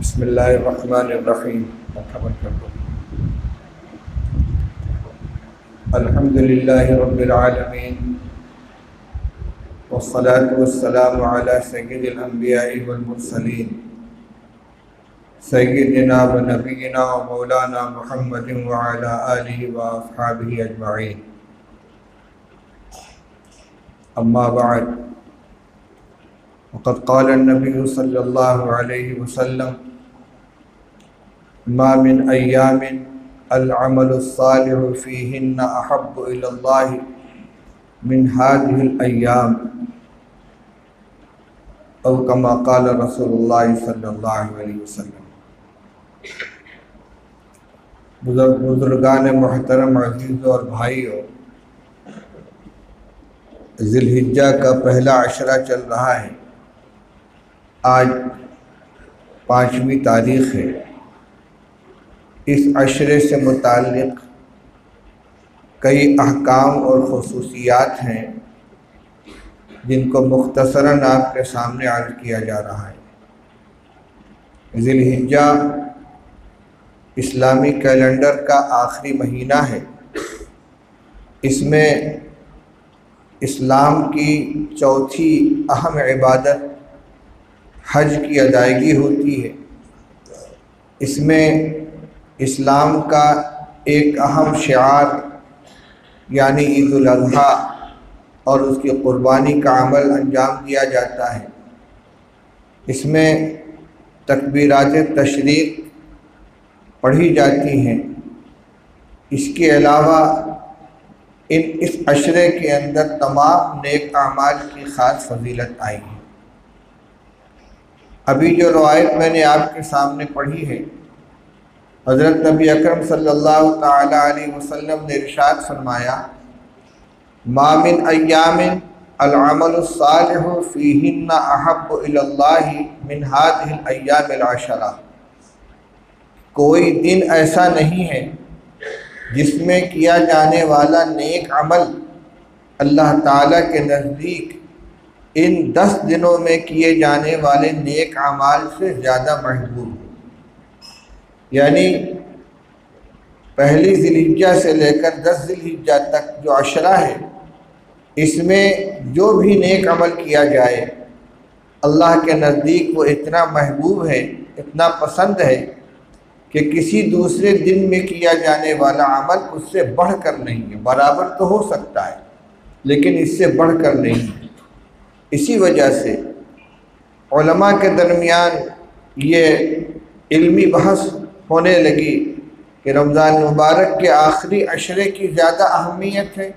बिस्मिल्लाहिर्रहमानिर्रहीम। अल्हम्दुलिल्लाहि रब्बिल आलमीन वस्सलातु वस्सलामु अला सय्यिदिल अंबिया'i वल मुरसलीन सय्यिदिना व नबियिना व मौलाना मुहम्मदिन व अला आलिहि व अस्हाबिहि अजमईन। अम्मा बअद, फ़क़द क़ाल अन्नबी सल्लल्लाहु अलैहि वसल्लम मा मिन अय्यामिन अल-अमलु स्सालिहु फ़ीहिन्ना अहब्बु इलल्लाहि मिन हाज़िहिल अय्याम औ कमा क़ाल रसूलुल्लाह सल्लल्लाहु अलैहि वसल्लम। बुज़ुर्गान मोहतरम, अज़ीज़ और भाइयों, ज़िलहिज्जा का पहला अशरा चल रहा है। आज 5वीं तारीख़ है। इस अशरे से मुताल्लिक़ कई अहकाम और ख़ुसूसियात हैं जिनको मुख्तसरन आपके सामने अर्ज़ किया जा रहा है। ज़िलहिज्जा इस्लामी कैलेंडर का आखिरी महीना है। इसमें इस्लाम की चौथी अहम इबादत हज की अदायगी होती है। इसमें इस्लाम का एक अहम शिआर यानी ईद-उल अज़हा और उसकी क़ुरबानी का अमल अंजाम दिया जाता है। इसमें तकबीरात तशरीक़ पढ़ी जाती हैं। इसके अलावा इस अशरे के अंदर तमाम नेक आमाल की ख़ास फजीलत आई है। अभी जो रवायत मैंने आपके सामने पढ़ी है, हज़रत नबी अकरम सल्लल्लाहु ताला अलैहि वसल्लम ने इरशाद फरमाया, मा मिन अय्यामिन अल-अमलु स्सालिहु फ़ीहिन्ना अहब्बु इलल्लाहि मिन हाज़िहिल अय्यामिल अशरा। कोई दिन ऐसा नहीं है जिसमें किया जाने वाला नेक अमल अल्लाह ताला के नज़दीक इन 10 दिनों में किए जाने वाले नेक अमाल से ज़्यादा महबूब है। यानी पहली ज़िलहिज्जा से लेकर 10 ज़िलहिज्जा तक जो अशरा है, इसमें जो भी नेक अमल किया जाए अल्लाह के नज़दीक वो इतना महबूब है, इतना पसंद है कि किसी दूसरे दिन में किया जाने वाला अमल उससे बढ़कर नहीं है। बराबर तो हो सकता है लेकिन इससे बढ़कर नहीं है। इसी वजह से उलमा के दरमियान ये इल्मी बहस होने लगी कि रमज़ान मुबारक के आखिरी अशरे की ज़्यादा अहमियत है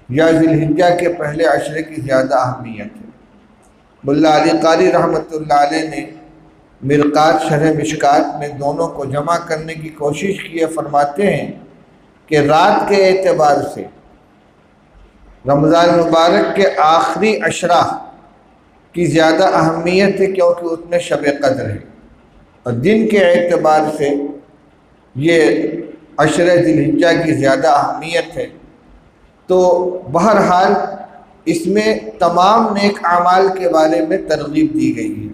या ज़िलहिज्जा के पहले अशरे की ज़्यादा अहमियत है। मुल्ला अली क़ारी रहमतुल्लाह अलैह ने मिरकात शरह मिशकात में दोनों को जमा करने की कोशिश की है। फरमाते हैं कि रात के एतबार से रमज़ान मुबारक के आखिरी अशरा की ज़्यादा अहमियत है क्योंकि उसमें शब क़द्र है, और दिन के एतबार से ये अशरे ज़िलहिज्जा की ज़्यादा अहमियत है। तो बहरहाल इसमें तमाम नेक आमाल के बारे में तरगीब दी गई है।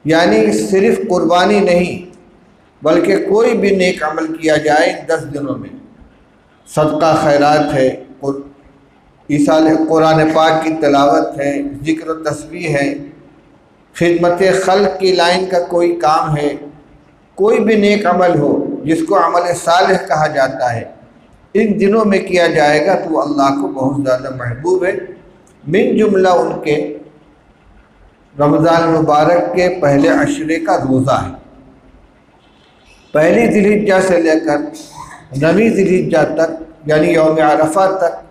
यानी सिर्फ़ क़ुरबानी नहीं बल्कि कोई भी नेक अमल किया जाए इन 10 दिनों में, सदका खैरात है, ईसाल कुरान पाक की तिलावत है, ज़िक्र तस्बीह है, खिदमत खल्क़ की लाइन का कोई काम है, कोई भी नेक अमल हो जिसको अमल सालिह कहा जाता है, इन दिनों में किया जाएगा तो अल्लाह को बहुत ज़्यादा महबूब है। मिन जुमला उनके रमज़ान मुबारक के पहले अशरे का रोज़ा है। पहली ज़िलहिज्जा से लेकर 9वीं ज़िलहिज्जा तक यानी यौम अरफा तक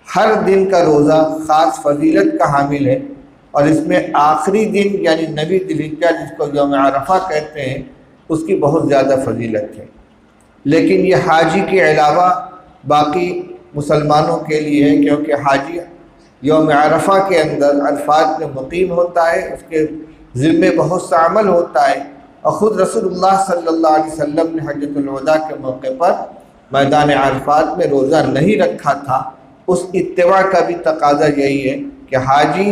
हर दिन का रोज़ा ख़ास फजीलत का हामिल है, और इसमें आखिरी दिन यानी 9वीं ज़िलहिज्जा जिसको यौम अरफा कहते हैं उसकी बहुत ज़्यादा फजीलत है। लेकिन ये हाजी के अलावा बाकी मुसलमानों के लिए है, क्योंकि हाजी यौम अरफा के अंदर अरफात में मुकीम होता है, उसके ज़िम्मे बहुत सा अमल होता है, और ख़ुद रसूलुल्लाह सल्लल्लाहु अलैहि वसल्लम ने हज्जतुल वदा के मौके पर मैदान अरफात में रोज़ा नहीं रखा था। उस इत्तिबा का भी तकाज़ा यही है कि हाजी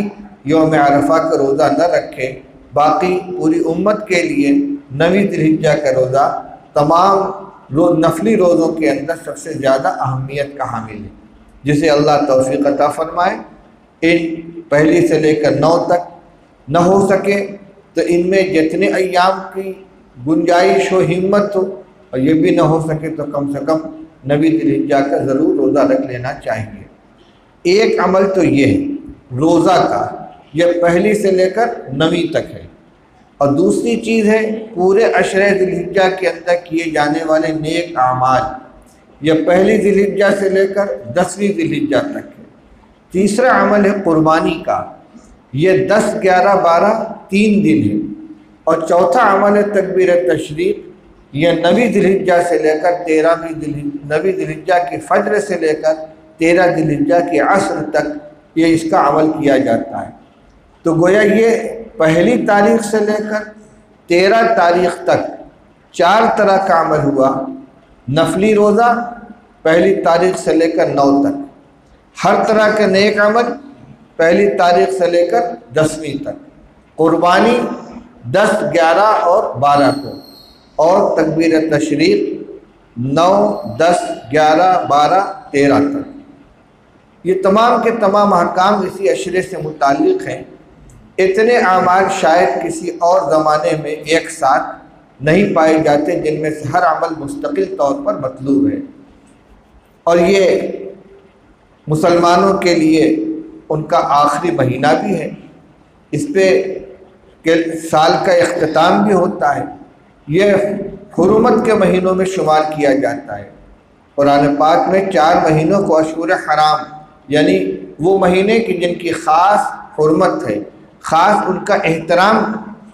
यौम अरफा का रोज़ा न रखे, बाकी पूरी उम्मत के लिए 9वीं जिल्हिज्जा का रोज़ा तमाम नफली रोज़ों के अंदर सबसे ज़्यादा अहमियत का हामिल है, जिसे अल्लाह तौफीक अता फरमाए। इन पहली से लेकर 9 तक न हो सके तो इनमें जितने अय्याम की गुंजाइश हो, हिम्मत हो, और ये भी न हो सके तो कम से कम 9वीं जिल्हिज्जा का ज़रूर रोज़ा रख लेना चाहिए। एक अमल तो ये है रोज़ा का, यह पहली से लेकर 9वीं तक है। और दूसरी चीज़ है पूरे अशरे जिल्हिज्जा के अंदर किए जाने वाले नेक आमाल, यह पहली जिल्हिज्जा से लेकर 10वीं जिल्हिज्जा तक है। तीसरा अमल है कुर्बानी का, यह 10, 11, 12 3 दिन है। और चौथा अमल है तकबीर तशरीक, यह 9वीं जिल्हिज्जा से लेकर 9वीं जिल्हिज्जा की फज्र से लेकर 13 जिल्हिज्जा की असर तक ये इसका अमल किया जाता है। तो गोया ये पहली तारीख से लेकर 13 तारीख तक 4 तरह का अमल हुआ। नफली रोज़ा पहली तारीख से लेकर 9 तक, हर तरह के नेक अमल पहली तारीख से लेकर 10वीं तक, कुर्बानी 10, 11 और 12 को, और तकबीर तशरीक 9, 10, 11, 12, 13 तक। ये तमाम के तमाम अहकाम इसी अशरे से मुताल्लिक़ हैं। इतने आमाल शायद किसी और ज़माने में एक साथ नहीं पाए जाते जिनमें से हर अमल मुस्तकिल तौर पर मतलूब है। और ये मुसलमानों के लिए उनका आखिरी महीना भी है, इस पे के साल का इख्तिताम भी होता है। यह हुर्मत के महीनों में शुमार किया जाता है। कुरान पाक में 4 महीनों को अशूर हराम, यानी वो महीने की जिनकी ख़ास हुर्मत है, ख़ास उनका एहतराम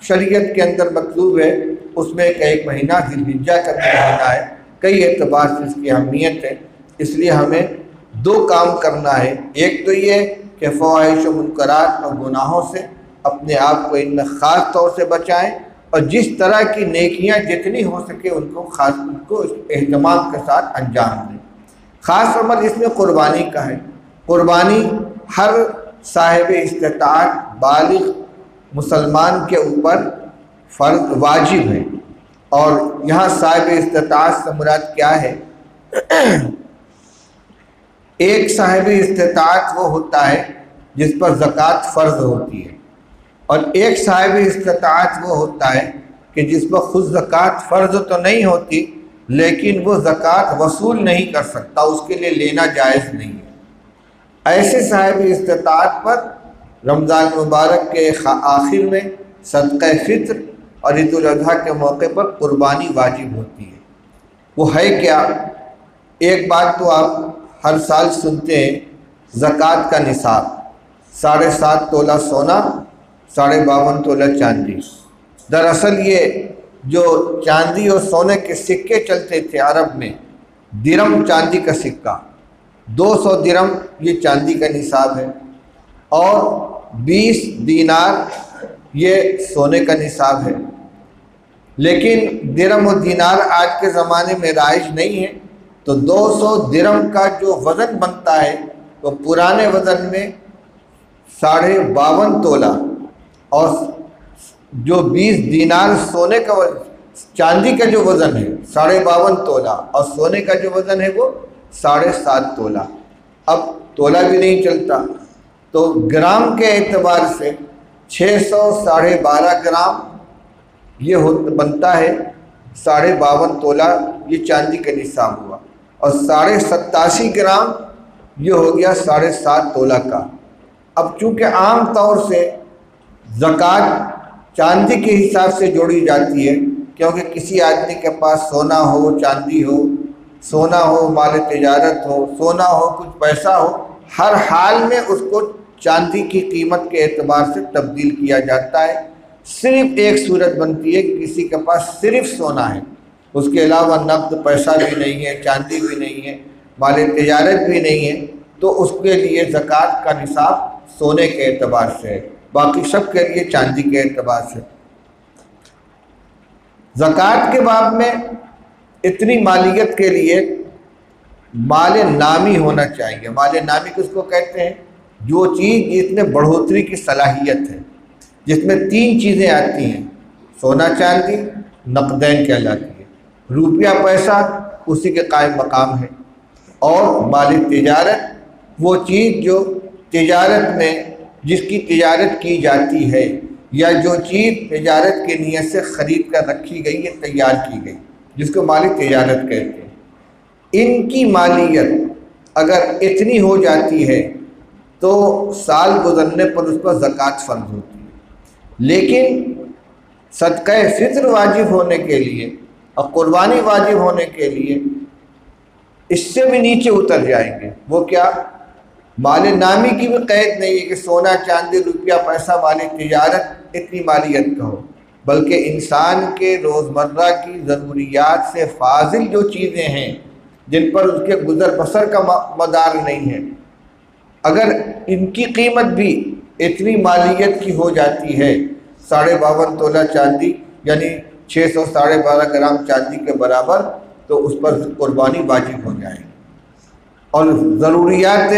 शरीयत के अंदर मतलूब है, उसमें एक महीना जिल्हिज्जा का महीना है। कई एतबार से इसकी अहमियत है। इसलिए हमें 2 काम करना है। एक तो ये कि फ़वाहिश व मुनकरात और गुनाहों से अपने आप को इनमें ख़ास तौर से बचाएं, और जिस तरह की नेकियां जितनी हो सके उनको एहतमाम के साथ अंजाम दें। ख़ास अमल इसमें कुर्बानी का है। कुर्बानी हर साहिब इस्तिताअत बालिग मुसलमान के ऊपर फ़र्ज़ वाजिब है। और यहाँ साहिब इस्तिताअत से मुराद क्या है? एक साहिब इस्तिताअत वो होता है जिस पर ज़कात फ़र्ज़ होती है, और एक साहिब इस्तिताअत वो होता है कि जिस पर ख़ुद ज़कात फ़र्ज़ तो नहीं होती, लेकिन वो ज़कात वसूल नहीं कर सकता, उसके लिए लेना जायज़ नहीं है। ऐसे साहिब इस्तिताअत पर रमज़ान मुबारक के आखिर में सदक़ा फ़ित्र और ईद उल अज़हा के मौके पर कुर्बानी वाजिब होती है। वो है क्या? एक बात तो आप हर साल सुनते हैं, ज़कात का निसाब 7.5 तोला सोना, 52.5 तोला चांदी। दरअसल ये जो चांदी और सोने के सिक्के चलते थे अरब में, दिरम चांदी का सिक्का 200 दिरम ये चांदी का निसाब है, और 20 दीनार ये सोने का निसाब है। लेकिन दिरम और दीनार आज के ज़माने में राइज नहीं है, तो 200 दिरम का जो वज़न बनता है वो पुराने वज़न में 52.5 तोला, और जो 20 दीनार सोने का चांदी का जो वज़न है 52.5 तोला, और सोने का जो वज़न है वो 7.5 तोला। अब तोला भी नहीं चलता, तो ग्राम के एतबार से 600 12.5 ग्राम ये बनता है 52.5 तोला, ये चांदी का निसाब हुआ, और 87.5 ग्राम ये हो गया 7.5 तोला का। अब चूँकि आम तौर से ज़कात चांदी के हिसाब से जोड़ी जाती है, क्योंकि किसी आदमी के पास सोना हो, चांदी हो, सोना हो माल तिजारत हो, सोना हो कुछ पैसा हो, हर हाल में उसको चांदी की कीमत के एतबार से तब्दील किया जाता है। सिर्फ एक सूरत बनती है कि किसी के पास सिर्फ सोना है, उसके अलावा नकद पैसा भी नहीं है, चांदी भी नहीं है, माल तिजारत भी नहीं है, तो उसके लिए ज़कात का निसाब सोने के एतबार से है, बाकी सब के लिए चांदी के एतबार से। ज़कात के बाब में इतनी मालियत के लिए माल नामी होना चाहिए। माल नामी किसको कहते हैं? जो चीज़ जिसमें बढ़ोतरी की सलाहियत है। जिसमें 3 चीज़ें आती हैं, सोना चांदी नकदैन कहलाती है, रुपया पैसा उसी के कायम मकाम है, और माली तिजारत वो चीज़ जो तिजारत में जिसकी तिजारत की जाती है या जो चीज़ तिजारत की नीयत से ख़रीद कर रखी गई है, तैयार की गई, जिसको माली तिजारत कहते हैं। इनकी मालियत अगर इतनी हो जाती है तो साल गुजरने पर उस पर ज़कात फ़र्ज़ होती है। लेकिन सदक़े फ़ित्र वाजिब होने के लिए और कुर्बानी वाजिब होने के लिए इससे भी नीचे उतर जाएंगे। वो क्या? माल नामी की भी क़ैद नहीं है कि सोना चांदी रुपया पैसा माली तिजारत इतनी मालियत का हो, बल्कि इंसान के रोज़मर्रा की ज़रूरियात से फाजिल जो चीज़ें हैं जिन पर उसके गुज़र बसर का मदार नहीं है, अगर इनकी कीमत भी इतनी मालियत की हो जाती है, 52.5 तोला चांदी यानी 612 ग्राम चांदी के बराबर, तो उस पर कुर्बानी वाजिब हो जाएगी। और ज़रूरियात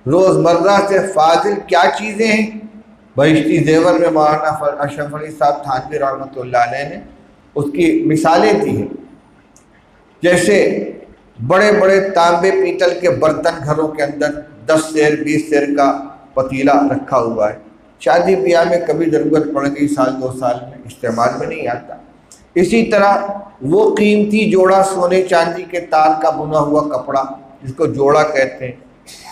रोज़मर्रा से फाजिल क्या चीज़ें हैं? बहिश्ती ज़ेवर में मौलाना अशरफ अली साहब थानवी रहमतुल्लाह अलैह ने उसकी मिसालें दी हैं। जैसे बड़े बड़े तांबे पीतल के बर्तन घरों के अंदर 10 सेर 20 सेर का पतीला रखा हुआ है, शादी ब्याह में कभी ज़रूरत पड़ गई, साल 2 साल में इस्तेमाल में नहीं आता। इसी तरह वो कीमती जोड़ा सोने चांदी के तार का बुना हुआ कपड़ा, जिसको जोड़ा कहते हैं,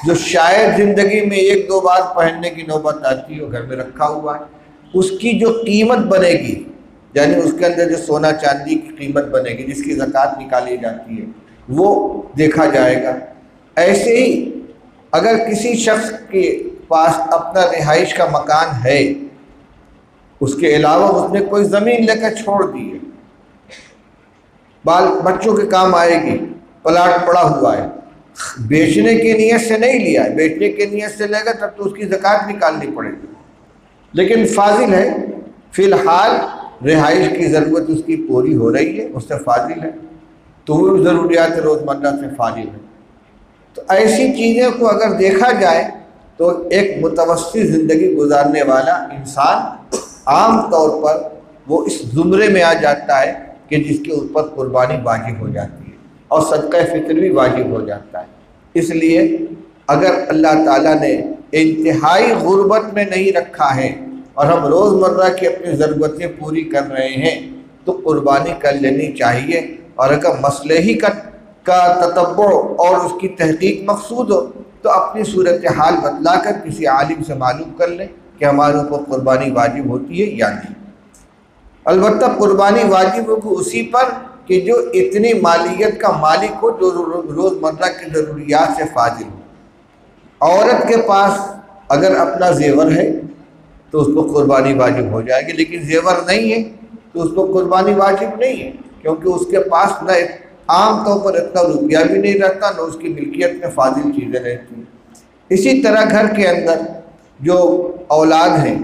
जो शायद ज़िंदगी में 1-2 बार पहनने की नौबत आती है, घर में रखा हुआ है, उसकी जो कीमत बनेगी, यानी उसके अंदर जो सोना चांदी की कीमत बनेगी जिसकी ज़कात निकाली जाती है, वो देखा जाएगा। ऐसे ही अगर किसी शख्स के पास अपना रिहाइश का मकान है, उसके अलावा उसने कोई ज़मीन लेकर छोड़ दी है, बाल बच्चों के काम आएगी, प्लाट पड़ा हुआ है, बेचने की नीयत से नहीं लिया है, बेचने की नीयत से लेगा तब तो उसकी ज़कात निकालनी पड़ेगी, लेकिन फाजिल है, फ़िलहाल रिहाइश की ज़रूरत उसकी पूरी हो रही है, उससे फाजिल है, तो वो ज़रूरियात रोज़मर्रा से फाजिल है। तो ऐसी चीज़ों को अगर देखा जाए तो एक मुतवस्सित ज़िंदगी गुजारने वाला इंसान आम तौर पर वो इस ज़ुमरे में आ जाता है कि जिसके ऊपर कुर्बानी वाजिब हो जाती है और सदक़े फ़ित्र भी वाजिब हो जाता है। इसलिए अगर अल्लाह ताला ने इंतहाई गुर्बत में नहीं रखा है और हम रोज़मर्रा की अपनी ज़रूरतें पूरी कर रहे हैं तो कुर्बानी कर लेनी चाहिए। और अगर मसले ही का ततब्बुर और उसकी तहकीक मकसूद हो तो अपनी सूरत हाल बतला कर किसी आलिम से मालूम कर लें कि हमारे ऊपर कुर्बानी वाजिब होती है या नहीं। अलबत्ता कुर्बानी वाजिब होगी उसी पर कि जो इतनी मालियत का मालिक हो जो रोज़मर्रा की ज़रूरियात से फाजिल हो। औरत के पास अगर अपना जेवर है तो उसको कुर्बानी वाजिब हो जाएगी, लेकिन जेवर नहीं है तो उसको कुर्बानी वाजिब नहीं है, क्योंकि उसके पास न आम तौर पर इतना रुपया भी नहीं रहता, न उसकी मिल्कियत में फाजिल चीज़ें रहती हैं। इसी तरह घर के अंदर जो औलाद हैं,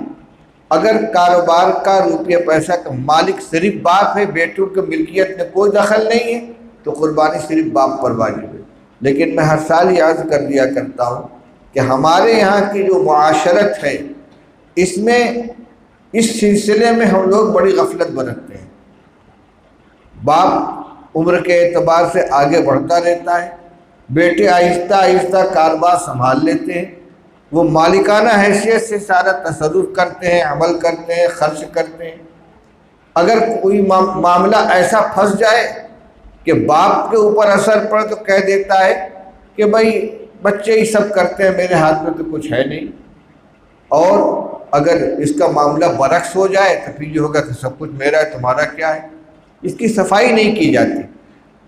अगर कारोबार का रुपया पैसा का मालिक सिर्फ बाप है, बेटों की मिल्कियत में कोई दखल नहीं है, तो कुर्बानी सिर्फ बाप पर वाजिब है। लेकिन मैं हर साल याद कर दिया करता हूँ कि हमारे यहाँ की जो मुआशरत है इसमें इस सिलसिले में हम लोग बड़ी गफलत बरतते हैं। बाप उम्र के एतबार से आगे बढ़ता रहता है, बेटे आहिस्ता आहिस्ता कारोबार संभाल लेते हैं, वो मालिकाना हैसियत से सारा तसर्रुफ़ करते हैं, अमल करते हैं, खर्च करते हैं। अगर कोई मामला ऐसा फंस जाए कि बाप के ऊपर असर पड़े तो कह देता है कि भाई बच्चे ही सब करते हैं, मेरे हाथ में तो कुछ है नहीं। और अगर इसका मामला बरक्स हो जाए तो फिर ये होगा कि सब कुछ मेरा है, तुम्हारा क्या है। इसकी सफाई नहीं की जाती।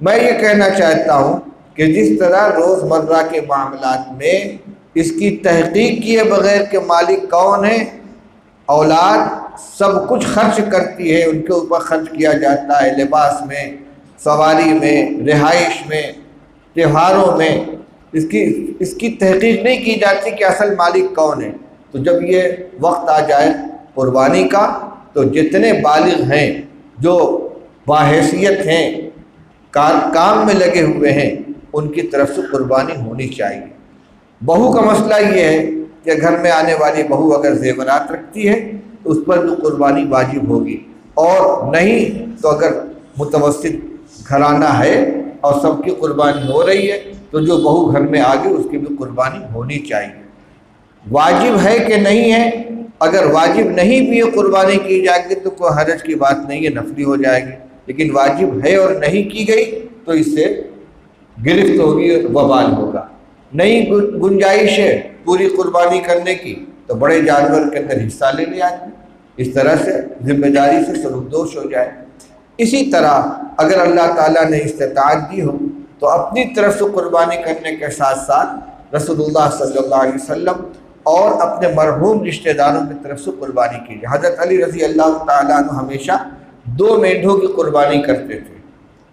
मैं ये कहना चाहता हूँ कि जिस तरह रोज़मर्रा के मामलात में इसकी तहकीक किए बगैर के मालिक कौन है, औलाद सब कुछ खर्च करती है, उनके ऊपर खर्च किया जाता है, लिबास में, सवारी में, रिहाइश में, त्योहारों में, इसकी तहकीक नहीं की जाती कि असल मालिक कौन है। तो जब ये वक्त आ जाए कुर्बानी का तो जितने बालिग हैं, जो बाहैसियत हैं, काम में लगे हुए हैं, उनकी तरफ से कुर्बानी होनी चाहिए। बहू का मसला ये है कि घर में आने वाली बहू अगर जेवरात रखती है तो उस पर भी कुर्बानी वाजिब होगी। और नहीं तो अगर मुतवस्सित घराना है और सबकी कुर्बानी हो रही है तो जो बहू घर में आ गई उसकी भी कुर्बानी होनी चाहिए। वाजिब है कि नहीं है, अगर वाजिब नहीं भी है कुर्बानी की जाएगी तो कोई हरज की बात नहीं है, नफली हो जाएगी। लेकिन वाजिब है और नहीं की गई तो इससे गिरफ्त होगी, वबाल होगा। नहीं गुंजाइश है पूरी कुर्बानी करने की तो बड़े जानवर के अंदर हिस्सा ले लिया आदमी, इस तरह से जिम्मेदारी से सलूकदोश हो जाए। इसी तरह अगर अल्लाह ताला ने इस्तिताअत दी हो तो अपनी तरफ से कुर्बानी करने के साथ साथ रसूलुल्लाह सल्लल्लाहु अलैहि वसल्लम और अपने मरहूम रिश्तेदारों की तरफ से कुर्बानी कीजिए। हज़रत अली रज़ी अल्लाह ताला अन्हु हमेशा 2 मेंढों की कुर्बानी करते थे।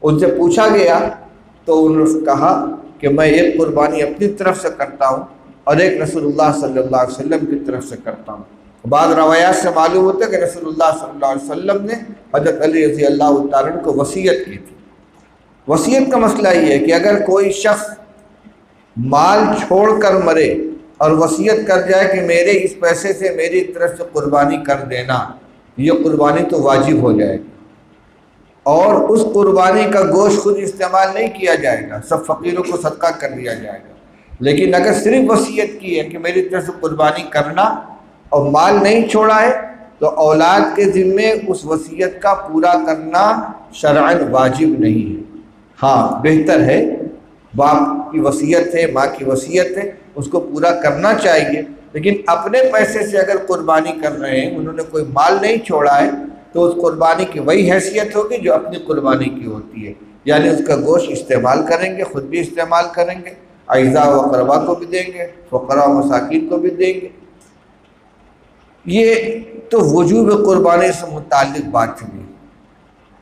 उनसे पूछा गया तो उन्होंने कहा कि मैं एक कुर्बानी अपनी तरफ से करता हूँ और एक रसूलुल्लाह सल्लल्लाहु अलैहि वसल्लम की तरफ से करता हूँ। बाद रवायात से मालूम होता है कि रसूलुल्लाह सल्लल्लाहु अलैहि वसल्लम ने हज़रत अली रज़ी अल्लाह ताला अन्हु को वसीयत की थी। वसीयत का मसला ये है कि अगर कोई शख्स माल छोड़कर मरे और वसीयत कर जाए कि मेरे इस पैसे से मेरी तरफ से कुर्बानी कर देना, ये कुर्बानी तो वाजिब हो जाएगी और उस कुर्बानी का गोश्त खुद इस्तेमाल नहीं किया जाएगा, सब फ़कीरों को सदका कर दिया जाएगा। लेकिन अगर सिर्फ वसीयत की है कि मेरी तरफ से कुर्बानी करना और माल नहीं छोड़ा है तो औलाद के ज़िम्मे उस वसीयत का पूरा करना शरअन वाजिब नहीं है। हाँ, बेहतर है, बाप की वसीयत है, माँ की वसीयत है, उसको पूरा करना चाहिए। लेकिन अपने पैसे से अगर कुर्बानी कर रहे हैं, उन्होंने कोई माल नहीं छोड़ा है तो उस कुर्बानी की वही हैसियत होगी जो अपनी कुर्बानी की होती है, यानी उसका गोश्त इस्तेमाल करेंगे, ख़ुद भी इस्तेमाल करेंगे, अज़ा व अक़रबा को भी देंगे, फ़क़रा व मसाकीन को भी देंगे। ये तो वजूब कुर्बानी से मुताल्लिक़ बात हुई।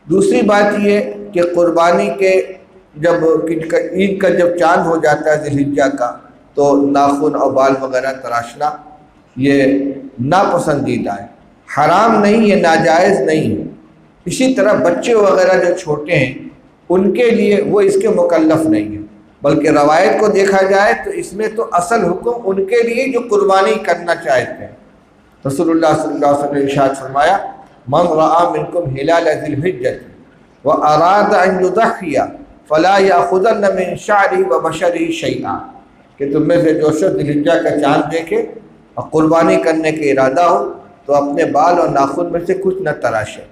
दूसरी बात ये कि कुर्बानी के जब ईद का जब चांद हो जाता है ज़िलहिज्जा का तो नाखून और बाल वगैरह तराशना ये नापसंदीदा है, हराम नहीं है, नाजायज़ नहीं है। इसी तरह बच्चे वगैरह जो छोटे हैं उनके लिए वो इसके मुकल्लफ नहीं है, बल्कि रवायत को देखा जाए तो इसमें तो असल हुक्म उनके लिए जो कुर्बानी करना चाहते हैं। रसूलुल्लाह सल्लल्लाहु अलैहि वसल्लम ने इरशाद फरमाया, मन रआ मिनकुम हिलाल ज़िलहिज्जत व अराद अन युज़हिया फला याखुदन्न मिन शअरिही व बशरिही शैआ, कि तुम में से जो शख्स ज़िलहिज्जा का चाँद देखे और कुर्बानी करने का इरादा हो तो अपने बाल और नाखून में से कुछ न तराशे।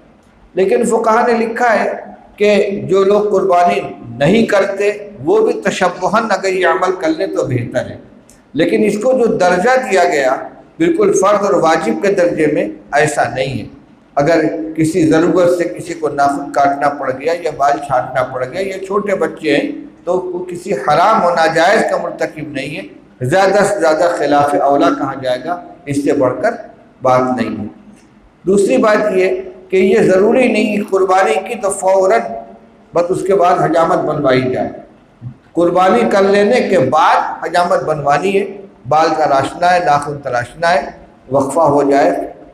लेकिन फुक़हा ने लिखा है कि जो लोग कुर्बानी नहीं करते वो भी तशब्बुहन अगर ये अमल कर लें तो बेहतर है। लेकिन इसको जो दर्जा दिया गया बिल्कुल फ़र्द और वाजिब के दर्जे में ऐसा नहीं है। अगर किसी ज़रूरत से किसी को नाखून काटना पड़ गया या बाल छाटना पड़ गया या छोटे बच्चे हैं तो किसी हराम और नाजायज़ का मुर्तकिब नहीं है, ज़्यादा से ज़्यादा खिलाफ औला कहा जाएगा, इससे बढ़कर बात नहीं है। दूसरी बात ये कि ये ज़रूरी नहीं कुर्बानी की तो फ़ौरन बस उसके बाद हजामत बनवाई जाए। कुर्बानी कर लेने के बाद हजामत बनवानी है, बाल तराशना है, नाखून तराशना है, वक्फ़ा हो जाए।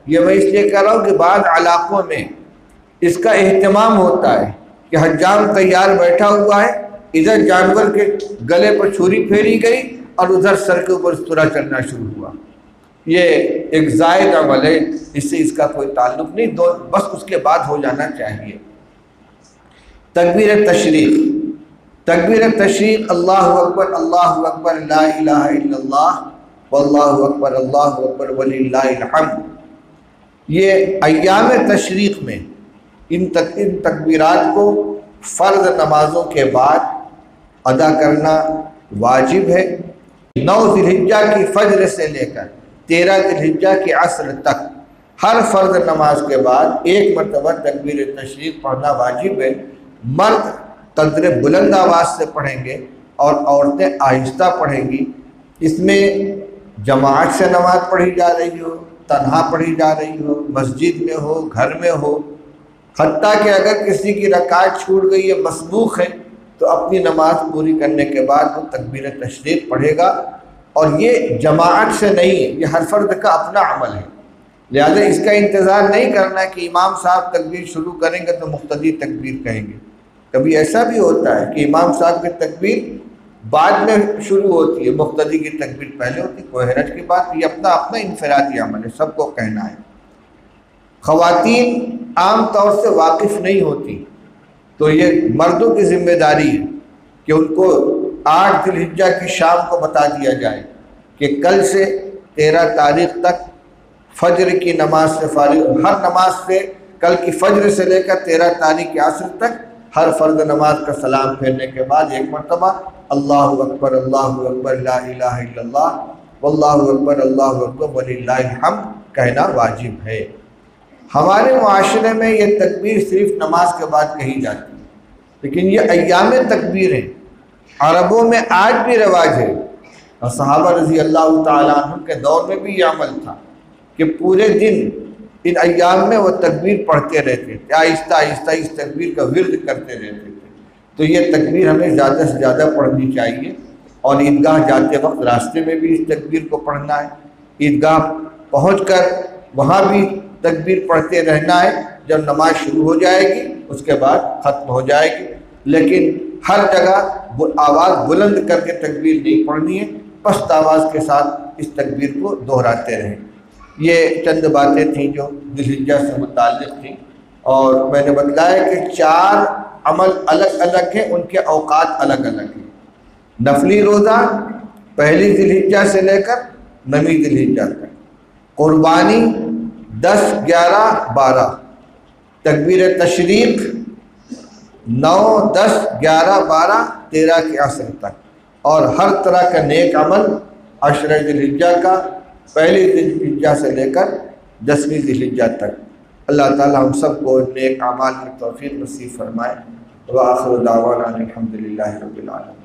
ये मैं इसलिए कह रहा हूँ कि बाद इलाक़ों में इसका एहतमाम होता है कि हज्जाम तैयार बैठा हुआ है, इधर जानवर के गले पर छुरी फेरी गई और उधर सर के ऊपर सुरा चलना शुरू हुआ। ये एक ज़ायद अमल है, इससे इसका कोई ताल्लुक़ नहीं, दो बस उसके बाद हो जाना चाहिए। तकबीर तशरीक़, तकबीर तशरीक़ अल्लाहु अकबर ला इलाहा इल्लल्लाह वल्लाहु अकबर वलिल्लाहिल हम्द। ये अय्याम तशरीक़ में इन तकबीरात को फ़र्ज़ नमाज़ों के बाद अदा करना वाजिब है। 9 ज़िलहिज्जा की फ़ज्र से लेकर 13 ज़िलहिज्जा की असर तक हर फ़र्ज़ नमाज के बाद एक मरतबा तकबीर तशरीक़ पढ़ना वाजिब है। मर्द कदर बुलंद आवाज़ से पढ़ेंगे और औरतें आहिस्ता पढ़ेंगी। इसमें जमात से नमाज पढ़ी जा रही हो, तन्हा पढ़ी जा रही हो, मस्जिद में हो, घर में हो, हत्ता कि अगर किसी की रकात छूट गई है, मसबूक है, तो अपनी नमाज पूरी करने के बाद वो तकबीर तशरीक़ पढ़ेगा। और ये जमात से नहीं है, ये हर फर्द का अपना अमल है। लिहाजा इसका इंतज़ार नहीं करना कि इमाम साहब तकबीर शुरू करेंगे तो मुक्तदी तकबीर कहेंगे। कभी ऐसा भी होता है कि इमाम साहब की तकबीर बाद में शुरू होती है, मुक्तदी की तकबीर पहले होती है। कोई हरज की बात, ये अपना अपना इनफरादी अमल है, सबको कहना है। ख़वातीन आम तौर से वाकिफ़ नहीं होती, तो ये मर्दों की ज़िम्मेदारी है कि उनको 8 ज़िलहिज्जा की शाम को बता दिया जाए कि कल से 13 तारीख़ तक फ़ज्र की नमाज से फारिग, हर नमाज से, कल की फ़ज्र से लेकर 13 तारीख़ के असर तक हर फ़र्द नमाज का सलाम फेरने के बाद एक मरतबा अल्लाहु अकबर ला इलाहा इल्लल्लाह वल्लाहु अकबर वलिल्लाहिल हम्द कहना वाजिब है। हमारे मुआशरे में ये तकबीर सिर्फ नमाज के बाद कही जाती है, लेकिन ये अय्याम तकबीर हैं। अरबों में आज भी रिवाज है और सहाबा रज़ी अल्लाह ताला अन्हुम के दौर में भी ये अमल था कि पूरे दिन इन अय्याम में वो तकबीर पढ़ते रहते थे, आहिस्ता आहिस्ता इस तकबीर का विर्द करते रहते थे। तो ये तकबीर हमें ज़्यादा से ज़्यादा पढ़नी चाहिए और ईदगाह जाते वक्त रास्ते में भी इस तकबीर को पढ़ना है, ईदगाह पहुंचकर वहाँ भी तकबीर पढ़ते रहना है। जब नमाज शुरू हो जाएगी उसके बाद ख़त्म हो जाएगी, लेकिन हर जगह आवाज़ बुलंद करके तकबीर नहीं पढ़नी है, पस्त आवाज़ के साथ इस तकबीर को दोहराते रहें। ये चंद बातें थीं जो ज़िलहिज्जा से मुताल्लिक़ थी, और मैंने बताया कि 4 अमल अलग अलग हैं, उनके औकात अलग अलग हैं। नफली रोज़ा पहली ज़िलहिज्जा से लेकर 9वीं ज़िलहिज्जा तक, कुर्बानी 10, 11, 12, तकबीर तशरीक़ 9, 10, 11, 12, 13 के असर तक, और हर तरह का नेक अमल अशर ज़िलहिज्जा का पहली ज़िलहिज्जा से लेकर 10वीं ज़िलहिज्जा तक। अल्लाह ताला हम सबको नेक अमाल की तौफ़ीक़ नसीब फरमाए। व आखिर दावाना अल्हम्दुलिल्लाहि रब्बिल आलमीन।